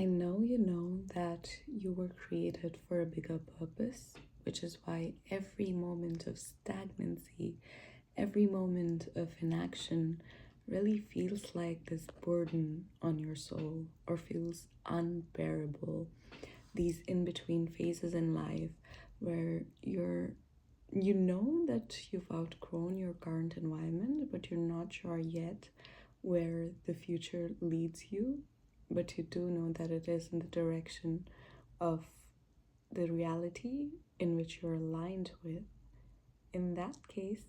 I know you know that you were created for a bigger purpose, which is why every moment of stagnancy, every moment of inaction really feels like this burden on your soul or feels unbearable. These in between phases in life where you know that you've outgrown your current environment, but you're not sure yet where the future leads you, but you do know that it is in the direction of the reality in which you're aligned with. In that case,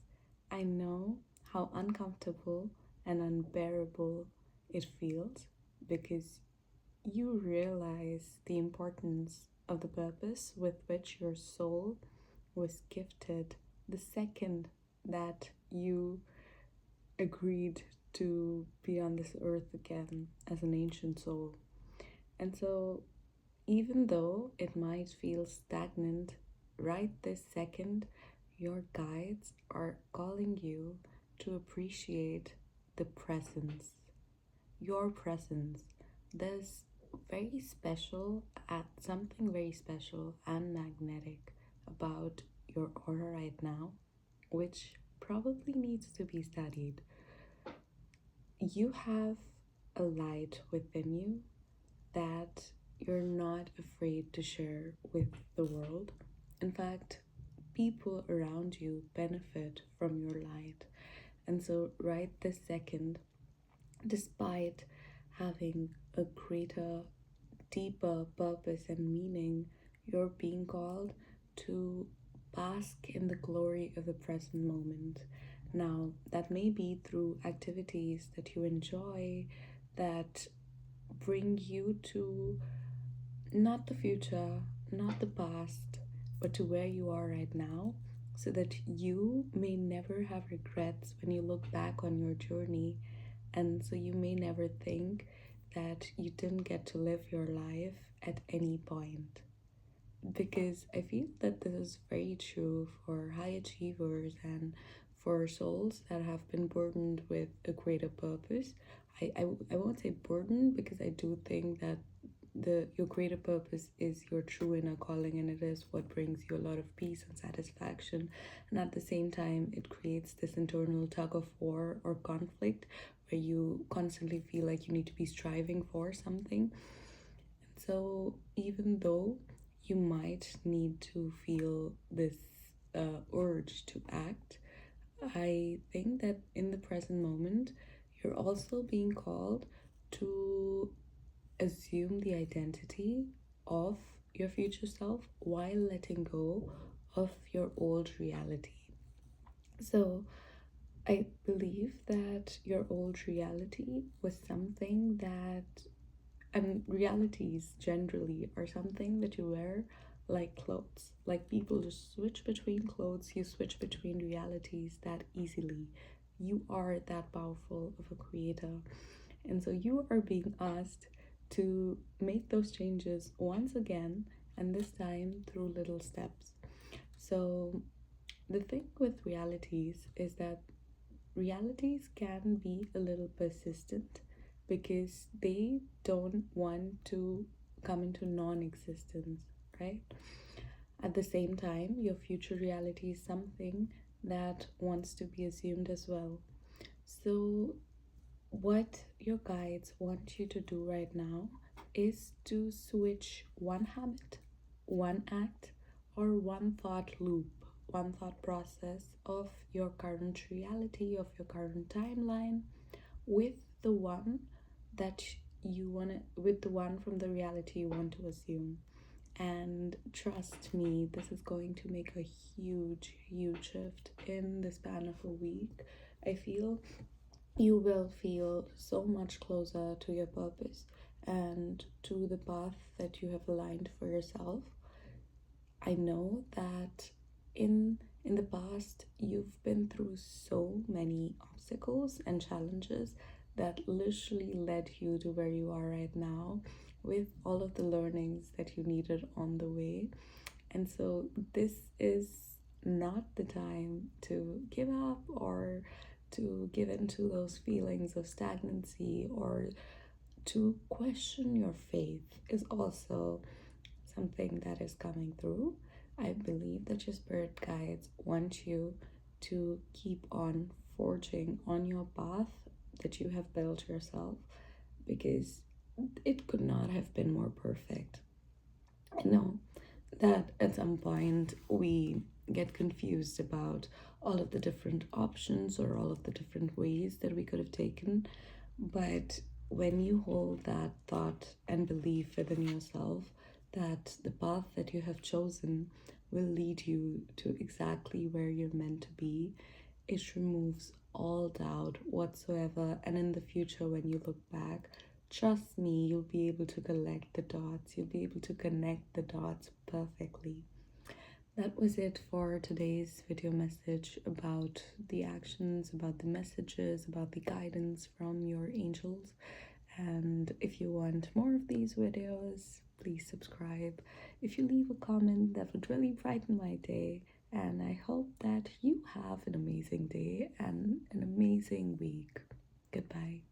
I know how uncomfortable and unbearable it feels because you realize the importance of the purpose with which your soul was gifted the second that you agreed to be on this earth again as an ancient soul. And so, even though it might feel stagnant right this second, your guides are calling you to appreciate the presence, your presence. There's very special, at something very special and magnetic about your aura right now, which probably needs to be studied. You have a light within you that you're not afraid to share with the world. In fact, people around you benefit from your light. And so, right this second, despite having a greater, deeper purpose and meaning, you're being called to bask in the glory of the present moment. Now, that may be through activities that you enjoy, that bring you to not the future, not the past, but to where you are right now, so that you may never have regrets when you look back on your journey. And so you may never think that you didn't get to live your life at any point. Because I feel that this is very true for high achievers and for souls that have been burdened with a greater purpose. I won't say burdened because I do think that your greater purpose is your true inner calling, and it is what brings you a lot of peace and satisfaction. And at the same time, it creates this internal tug of war or conflict where you constantly feel like you need to be striving for something. And so even though you might need to feel this urge to act, I think that in the present moment, you're also being called to assume the identity of your future self while letting go of your old reality. So, I believe that your old reality was something that, and realities generally are something that you wear like clothes. Like people just switch between clothes, you switch between realities that easily. You are that powerful of a creator. And so you are being asked to make those changes once again, and this time through little steps. So, the thing with realities is that realities can be a little persistent because they don't want to come into non existence, right? At the same time, your future reality is something that wants to be assumed as well. So, what your guides want you to do right now is to switch one habit, one act, or one thought loop, one thought process of your current reality, of your current timeline, with the one that with the one from the reality you want to assume. And trust me, this is going to make a huge, huge shift in the span of a week. I feel you will feel so much closer to your purpose and to the path that you have aligned for yourself. I know that in the past you've been through so many obstacles and challenges that literally led you to where you are right now with all of the learnings that you needed on the way. And so this is not the time to give up or to give into those feelings of stagnancy or to question your faith is also something that is coming through. I believe that your spirit guides want you to keep on forging on your path that you have built yourself, because it could not have been more perfect. I know that at some point we get confused about all of the different options or all of the different ways that we could have taken, but when you hold that thought and belief within yourself that the path that you have chosen will lead you to exactly where you're meant to be, it removes all doubt whatsoever. And in the future, when you look back, trust me, you'll be able to collect the dots, you'll be able to connect the dots perfectly. That was it for today's video message about the actions, about the messages, about the guidance from your angels. And if you want more of these videos, please subscribe. If you leave a comment, that would really brighten my day. And I hope that you have an amazing day and an amazing week. Goodbye.